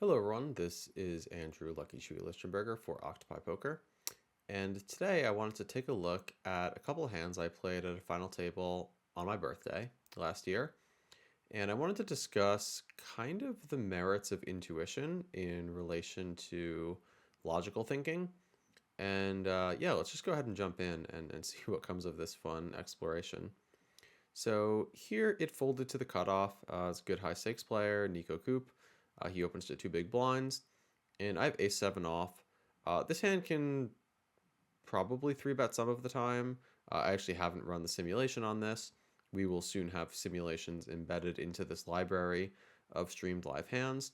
Hello, everyone. This is Andrew Luckychewy Lichtenberger for Octopi Poker. And today I wanted to take a look at a couple of hands I played at a final table on my birthday last year. And I wanted to discuss kind of the merits of intuition in relation to logical thinking. And yeah, let's just go ahead and jump in and see what comes of this fun exploration. So here it folded to the cutoff. It's a good high stakes player, Nico Coop. He opens to two big blinds, and I have ace seven off. This hand can probably three bet some of the time. I actually haven't run the simulation on this. We will soon have simulations embedded into this library of streamed live hands.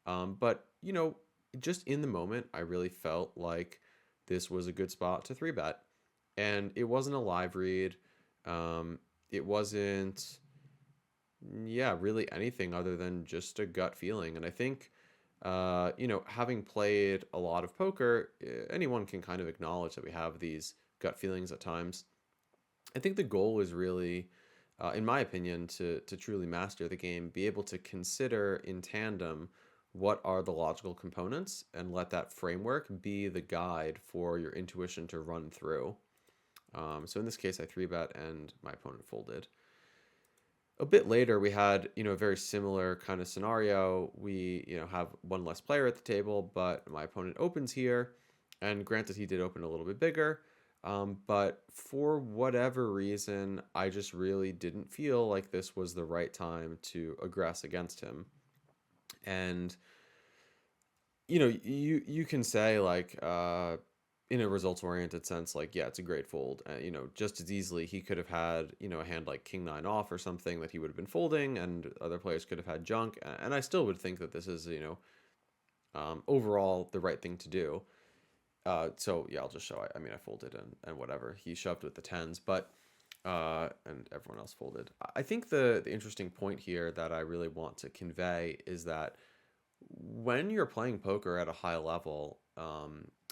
But just in the moment, I really felt like this was a good spot to three bet, and it wasn't a live read. It wasn't, yeah, really anything other than just a gut feeling. And I think, having played a lot of poker, anyone can kind of acknowledge that we have these gut feelings at times. I think the goal is really, in my opinion, to truly master the game, be able to consider in tandem what are the logical components and let that framework be the guide for your intuition to run through. So in this case, I three bet and my opponent folded. A bit later, we had a very similar kind of scenario. We have one less player at the table, but my opponent opens here, and granted, he did open a little bit bigger. But for whatever reason, I just really didn't feel like this was the right time to aggress against him. And you can say like in a results oriented sense, like, yeah, it's a great fold. Just as easily he could have had a hand like king nine off or something that he would have been folding, and other players could have had junk. And I still would think that this is overall the right thing to do. So yeah, I'll just show. I mean, I folded and whatever. He shoved with the tens, but and everyone else folded. I think the interesting point here that I really want to convey is that when you're playing poker at a high level,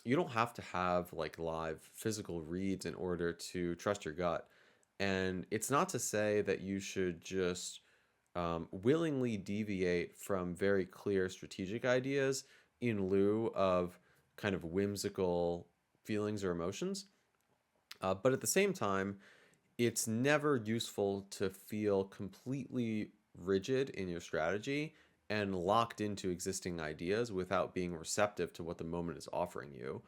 you don't have to have like live physical reads in order to trust your gut. And it's not to say that you should just willingly deviate from very clear strategic ideas in lieu of kind of whimsical feelings or emotions. But at the same time, it's never useful to feel completely rigid in your strategy and locked into existing ideas without being receptive to what the moment is offering you.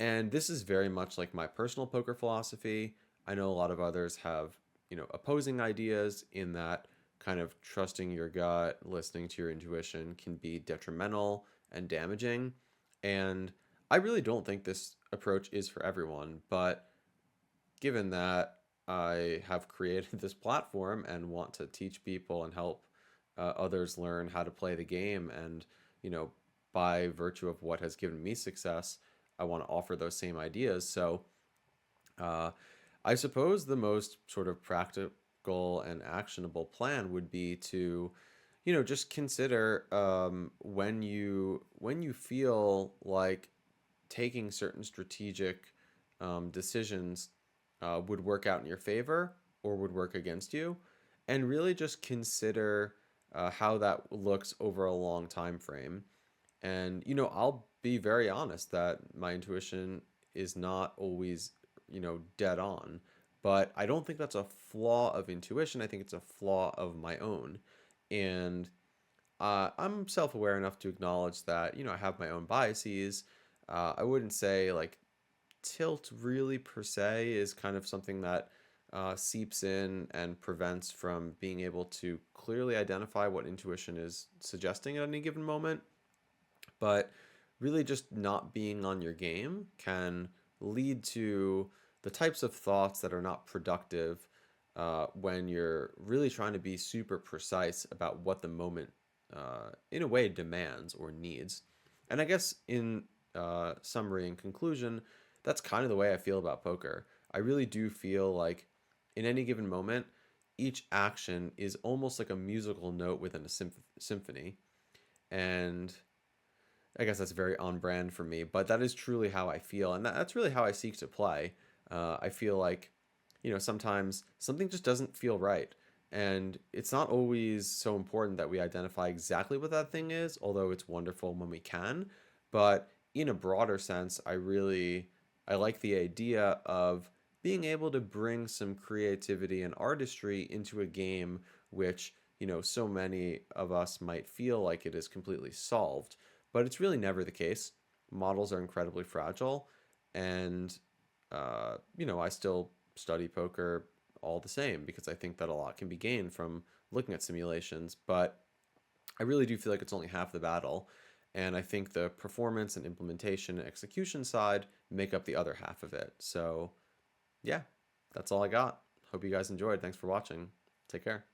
And this is very much like my personal poker philosophy. I know a lot of others have, opposing ideas in that kind of trusting your gut, listening to your intuition can be detrimental and damaging. And I really don't think this approach is for everyone, but given that I have created this platform and want to teach people and help others learn how to play the game, and by virtue of what has given me success, I want to offer those same ideas. So uh, I suppose the most sort of practical and actionable plan would be to just consider when you feel like taking certain strategic decisions would work out in your favor or would work against you, and really just consider how that looks over a long time frame. And I'll be very honest that my intuition is not always dead on, but I don't think that's a flaw of intuition. I think it's a flaw of my own. And I'm self-aware enough to acknowledge that I have my own biases. I wouldn't say like tilt really per se is kind of something that seeps in and prevents from being able to clearly identify what intuition is suggesting at any given moment. But really, just not being on your game can lead to the types of thoughts that are not productive when you're really trying to be super precise about what the moment, in a way, demands or needs. And I guess in summary and conclusion, that's kind of the way I feel about poker. I really do feel like in any given moment, each action is almost like a musical note within a symphony. And I guess that's very on brand for me, but that is truly how I feel. And that's really how I seek to play. I feel like, sometimes something just doesn't feel right. And it's not always so important that we identify exactly what that thing is, although it's wonderful when we can. But in a broader sense, I like the idea of being able to bring some creativity and artistry into a game which, so many of us might feel like it is completely solved, but it's really never the case. Models are incredibly fragile, and I still study poker all the same because I think that a lot can be gained from looking at simulations. But I really do feel like it's only half the battle. And I think the performance and implementation and execution side make up the other half of it. So, yeah, that's all I got. Hope you guys enjoyed. Thanks for watching. Take care.